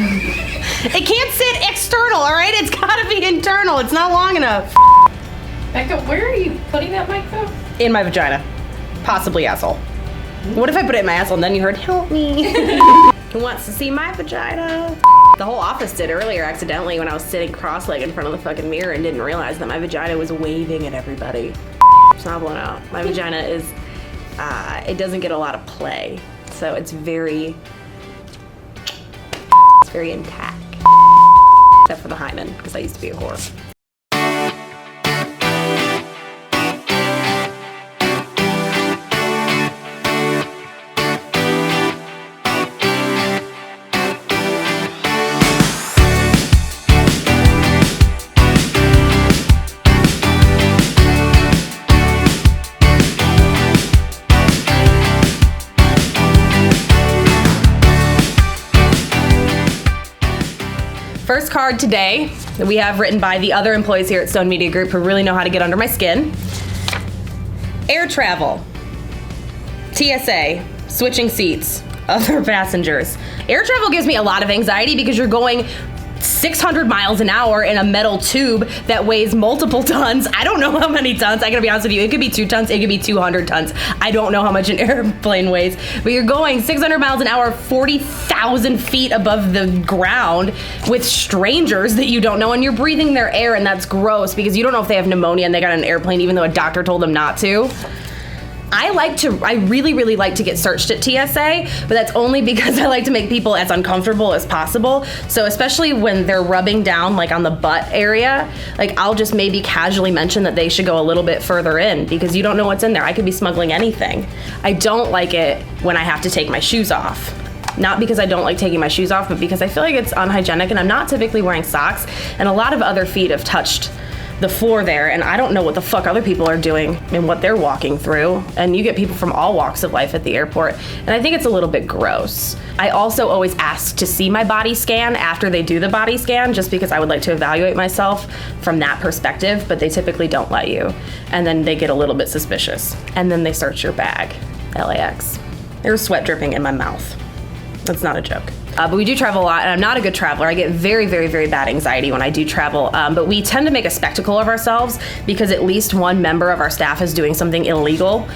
It can't sit external, all right? It's gotta be internal. It's not long enough. Becca, where are you putting that mic though? In my vagina. Possibly asshole. What if I put it in my asshole and then you heard, help me? Who wants to see my vagina? The whole office did earlier accidentally when I was sitting cross-legged in front of the fucking mirror and didn't realize that my vagina was waving at everybody. It's not blown out. My vagina is, it doesn't get a lot of play. So it's very intact. Except for the hymen, because I used to be a whore. First card today that we have written by the other employees here at Stone Media Group who really know how to get under my skin. Air travel, TSA, switching seats, other passengers. Air travel gives me a lot of anxiety because you're going 600 miles an hour in a metal tube that weighs multiple tons. I don't know how many tons. I gotta be honest with you. It could be 2 tons. It could be 200 tons. I don't know how much an airplane weighs. But you're going 600 miles an hour, 40,000 feet above the ground with strangers that you don't know, and you're breathing their air, and that's gross because you don't know if they have pneumonia and they got on an airplane even though a doctor told them not to. I really, really like to get searched at TSA, but that's only because I like to make people as uncomfortable as possible. So especially when they're rubbing down like on the butt area, like I'll just maybe casually mention that they should go a little bit further in because you don't know what's in there. I could be smuggling anything. I don't like it when I have to take my shoes off. Not because I don't like taking my shoes off, but because I feel like it's unhygienic and I'm not typically wearing socks, and a lot of other feet have touched the floor there, and I don't know what the fuck other people are doing and what they're walking through. And you get people from all walks of life at the airport, and I think it's a little bit gross. I also always ask to see my body scan after they do the body scan, just because I would like to evaluate myself from that perspective, but they typically don't let you. And then they get a little bit suspicious. And then they search your bag. LAX. There was sweat dripping in my mouth. That's not a joke. But we do travel a lot, and I'm not a good traveler. I get very, very, very bad anxiety when I do travel. But we tend to make a spectacle of ourselves because at least one member of our staff is doing something illegal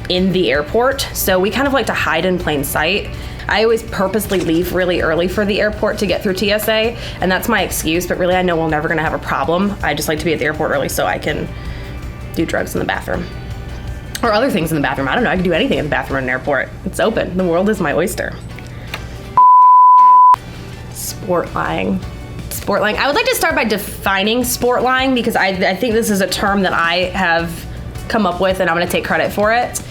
in the airport. So we kind of like to hide in plain sight. I always purposely leave really early for the airport to get through TSA, and that's my excuse. But really, I know we're never going to have a problem. I just like to be at the airport early so I can do drugs in the bathroom. Or other things in the bathroom. I don't know. I can do anything in the bathroom in an airport. It's open. The world is my oyster. Sport lying. Sport lying. I would like to start by defining sport lying because I think this is a term that I have come up with and I'm gonna take credit for it.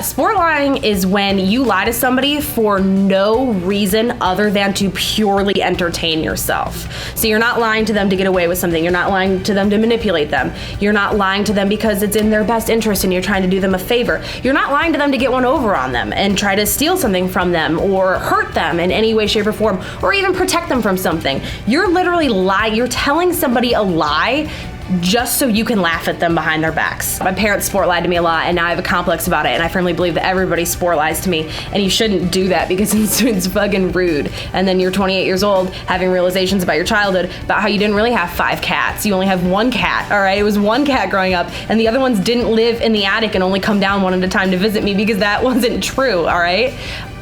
Sport lying is when you lie to somebody for no reason other than to purely entertain yourself. So you're not lying to them to get away with something. You're not lying to them to manipulate them. You're not lying to them because it's in their best interest and you're trying to do them a favor. You're not lying to them to get one over on them and try to steal something from them or hurt them in any way, shape, or form, or even protect them from something. You're literally lying. You're telling somebody a lie just so you can laugh at them behind their backs. My parents sport lied to me a lot, and now I have a complex about it, and I firmly believe that everybody sport lies to me, and you shouldn't do that because it's fucking rude. And then you're 28 years old having realizations about your childhood, about how you didn't really have 5 cats. You only have 1 cat, all right? It was 1 cat growing up, and the other ones didn't live in the attic and only come down one at a time to visit me because that wasn't true, all right?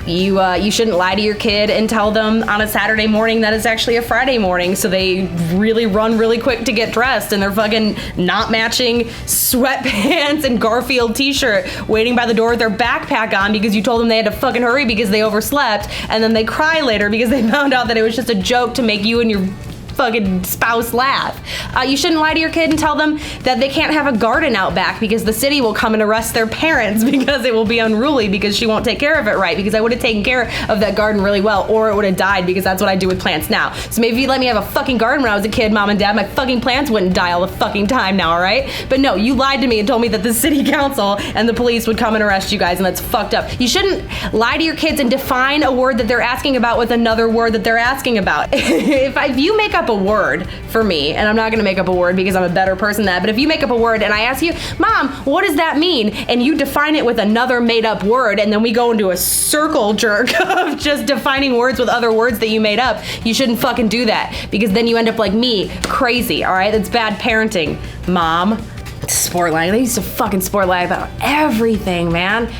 You shouldn't lie to your kid and tell them on a Saturday morning that it's actually a Friday morning, so they really run really quick to get dressed and they're fucking not matching sweatpants and Garfield t-shirt waiting by the door with their backpack on because you told them they had to fucking hurry because they overslept, and then they cry later because they found out that it was just a joke to make you and your fucking spouse laugh. You shouldn't lie to your kid and tell them that they can't have a garden out back because the city will come and arrest their parents because it will be unruly because she won't take care of it right, because I would have taken care of that garden really well, or it would have died because that's what I do with plants now. So maybe if you let me have a fucking garden when I was a kid, mom and dad, my fucking plants wouldn't die all the fucking time now, alright? But no, you lied to me and told me that the city council and the police would come and arrest you guys, and that's fucked up. You shouldn't lie to your kids and define a word that they're asking about with another word that they're asking about. If you make a up a word for me, and I'm not gonna make up a word because I'm a better person than that, but if you make up a word and I ask you, Mom, what does that mean? And you define it with another made up word, and then we go into a circle jerk of just defining words with other words that you made up, you shouldn't fucking do that, because then you end up like me, crazy, all right? That's bad parenting, Mom. Sport lie. They used to fucking sport lie about everything, man.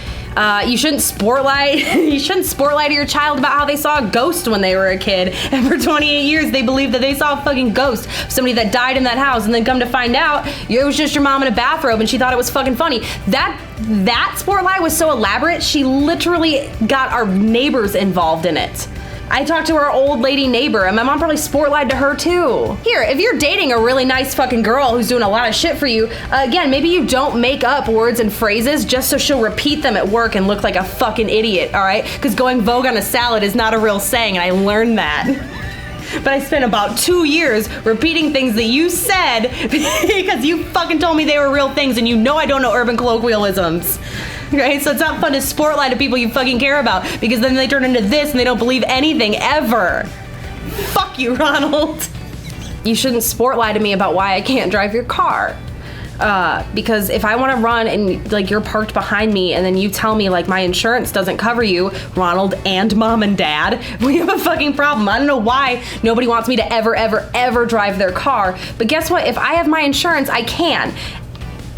You shouldn't sport lie. You shouldn't sport lie to your child about how they saw a ghost when they were a kid, and for 28 years they believed that they saw a fucking ghost, somebody that died in that house, and then come to find out it was just your mom in a bathrobe and she thought it was fucking funny. That sport lie was so elaborate, she literally got our neighbors involved in it. I talked to our old lady neighbor, and my mom probably sport lied to her too. Here, if you're dating a really nice fucking girl who's doing a lot of shit for you, again, maybe you don't make up words and phrases just so she'll repeat them at work and look like a fucking idiot, all right? Because going vogue on a salad is not a real saying, and I learned that. But I spent about 2 years repeating things that you said because you fucking told me they were real things, and you know I don't know urban colloquialisms. Right? So it's not fun to sport lie to people you fucking care about, because then they turn into this and they don't believe anything ever. Fuck you, Ronald. You shouldn't sport lie to me about why I can't drive your car. Because if I want to run and like you're parked behind me and then you tell me like my insurance doesn't cover you, Ronald and Mom and Dad, we have a fucking problem. I don't know why nobody wants me to ever drive their car. But guess what? If I have my insurance, I can.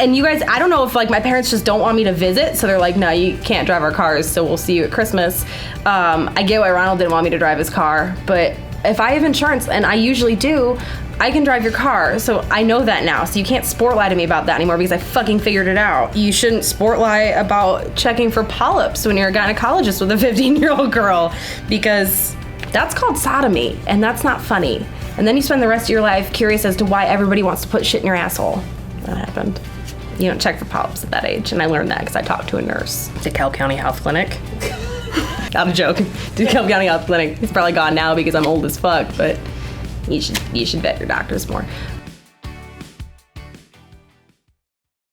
And you guys, I don't know if like my parents just don't want me to visit, so they're like, no, you can't drive our cars, so we'll see you at Christmas. I get why Ronald didn't want me to drive his car, but if I have insurance, and I usually do, I can drive your car, so I know that now. So you can't sport lie to me about that anymore because I fucking figured it out. You shouldn't sport lie about checking for polyps when you're a gynecologist with a 15-year-old girl, because that's called sodomy, and that's not funny. And then you spend the rest of your life curious as to why everybody wants to put shit in your asshole. That happened. You don't check for polyps at that age, and I learned that because I talked to a nurse. DeKalb County Health Clinic. Not a joke. DeKalb County Health Clinic. It's probably gone now because I'm old as fuck, but you should vet your doctors more.